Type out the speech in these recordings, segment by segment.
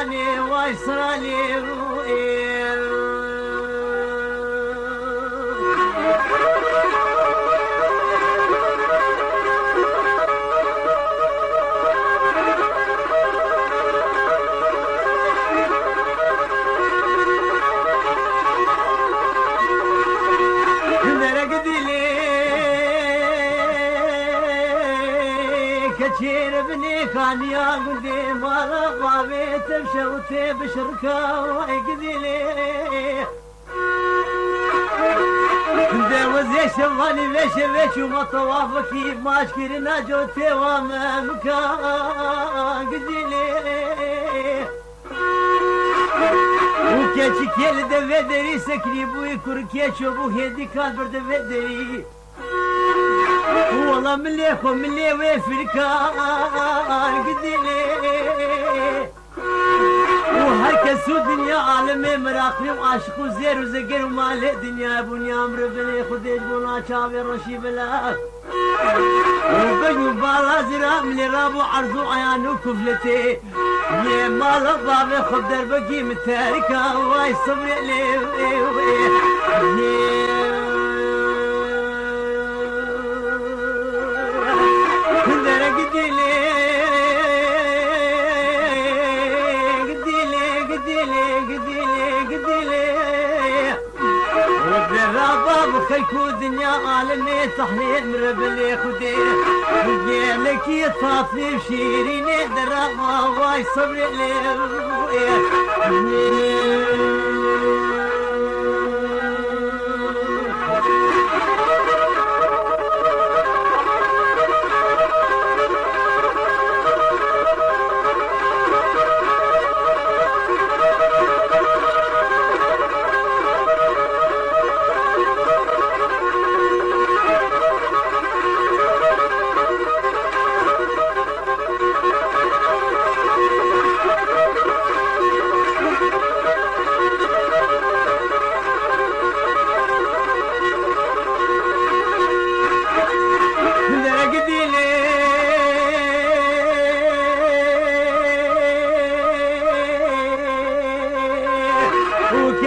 ويسراني ويسراني كثير بني كان يا قدي ما رضى تمشوتي بشركة ويقدي لي دوز يشغلني ليش بيش وما طوافك ما اشكرنا جوتي وما مكان قدي لي وكيتش كيل دفدري سكري بوي كركيتش وبو هيدي كان بردفدري والله من لي ويفركان قديلي وهركس الدنيا عالمي مراقبي وعاشق وزير وزقر ومالي دنيا بنيا امر بني خديج بنا شابي رشي بلا وبجو بالا زرام لي رابو عرضو عيانو كفلتي يا مال بابي خد دربكي متاركة واي صبري لي خيكو دنيا عالمي تحليل مربلي خدي وجيلك يطافي وشيريني دراما واي صبري لي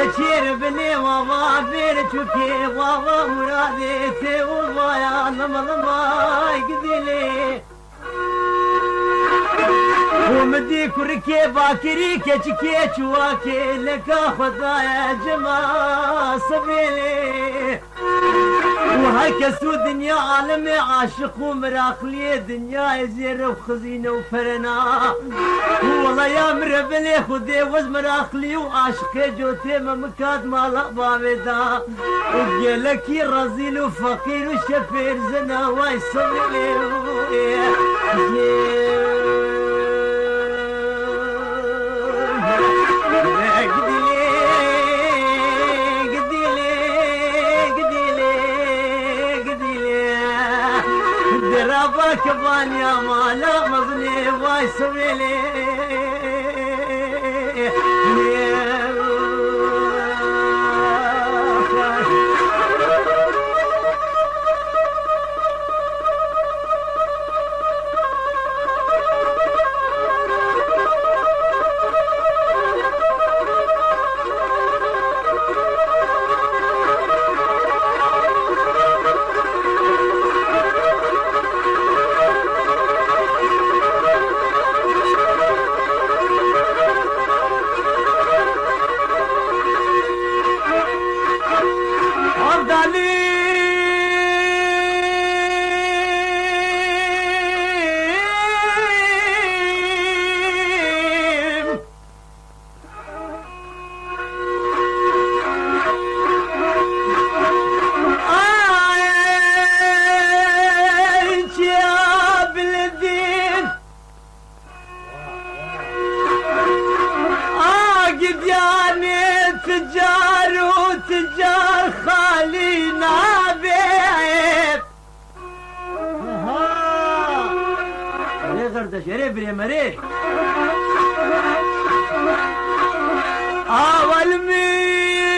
كثير بني وظافر تشوفي وظا مرادتي والله ما يقدلي ومدي كركي باكري كيتش واكي لك خدايا جما سبيلي وهكسو دنيا عالمي عاشق ومراخلي دنيا يزير وخزينه وفرنا والله يا مربلي خدي وز مراخلي وعاشقي جوتي ممكاد مالا بابدا وقالك رزيل وفقير وشفير زنا واي صبري درابك بانيا مالا مظني واي سويلي تجار خالي نابيب ليه غردش يا ريب يا مريح اول مين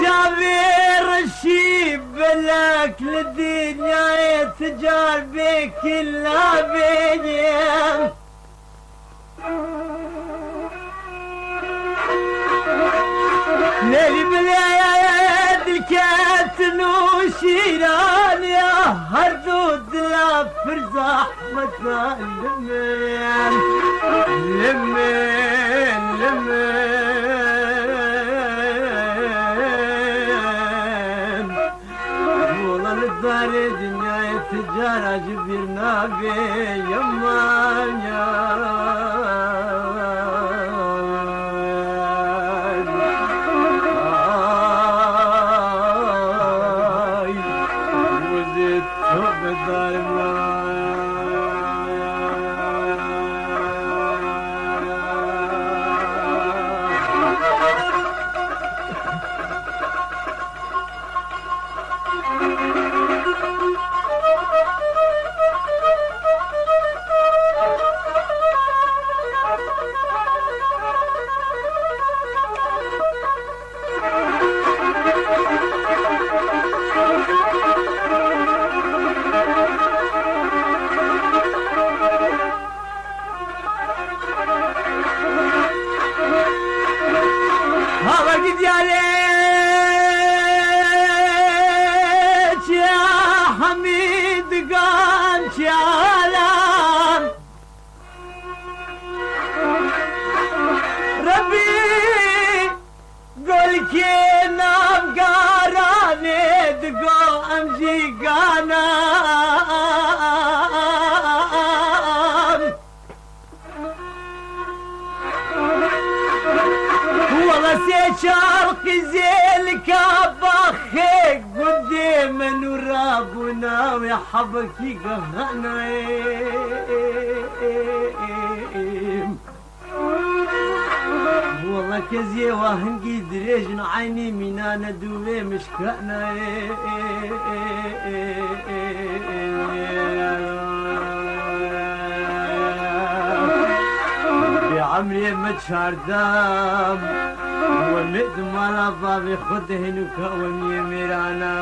شابير الشيب لك للدنيا تجار بك النابيب هردود لا فرزح متى لمن لمن لمن والله للدار دنيا التجارة جبرنا بي يمان وقت يا ليت يا حميد قام شالام ربي قول كينا بقاراني دقو امجي قانام والله شرق زيلك بخيك قديما ورابنا ويحبكي غنايم والله كزي وهنقي دريجن عيني منانا دوي مشكانا بعمري متشار دام ومد مالا بابي خد هنوك ومي ميرانا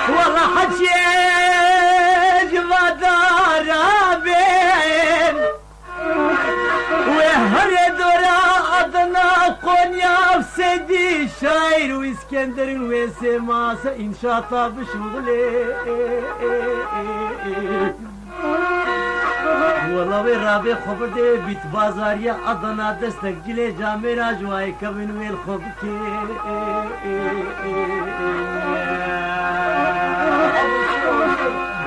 والله حجيج مدارا بين وهري دورا أدنى قنيا وسيدي شاير واسكندر وسماسة إن شاء الله بشغلي والله رابي خبر دي بيت بازاريا أضنا دستك جلي جاميرا جواي كبن ويل خبكي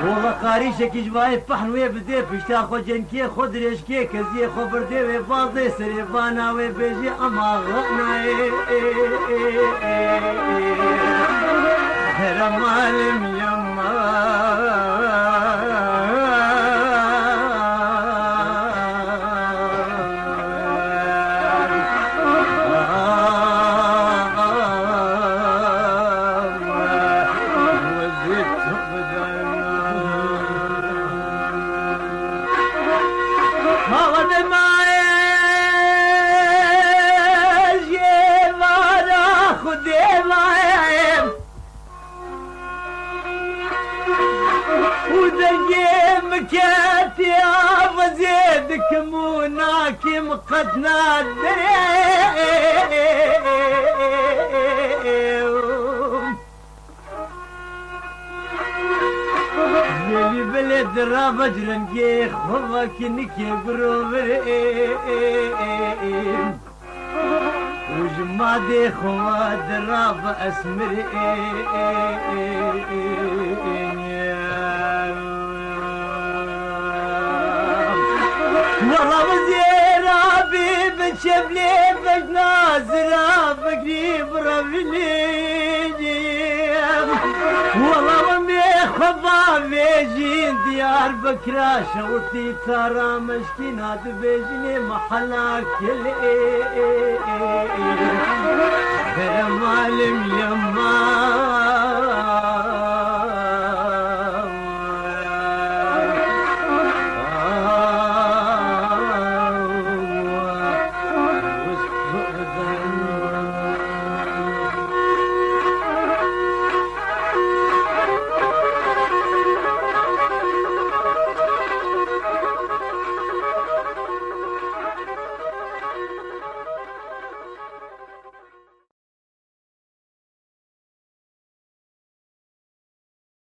والله قاريشك جواي فحنوي بدي بشتا خو جنكي خود ريشكي كزي خبر دي وفاضي سريبانا وبيجي أما غناي هرم عالم يما مكاتي وزيدك مناكي مقدنا الدريم يلي بلد رابج رنجي خبك نكي قروبريم وجمادي خواد راب اسمريم والله وزيرا بيب شبلي بجنازرا بقريب ربني والله ومي خبا بيجين ديار بكرا شوتي ترى مشكينات بيجني محلاك غير مالم يما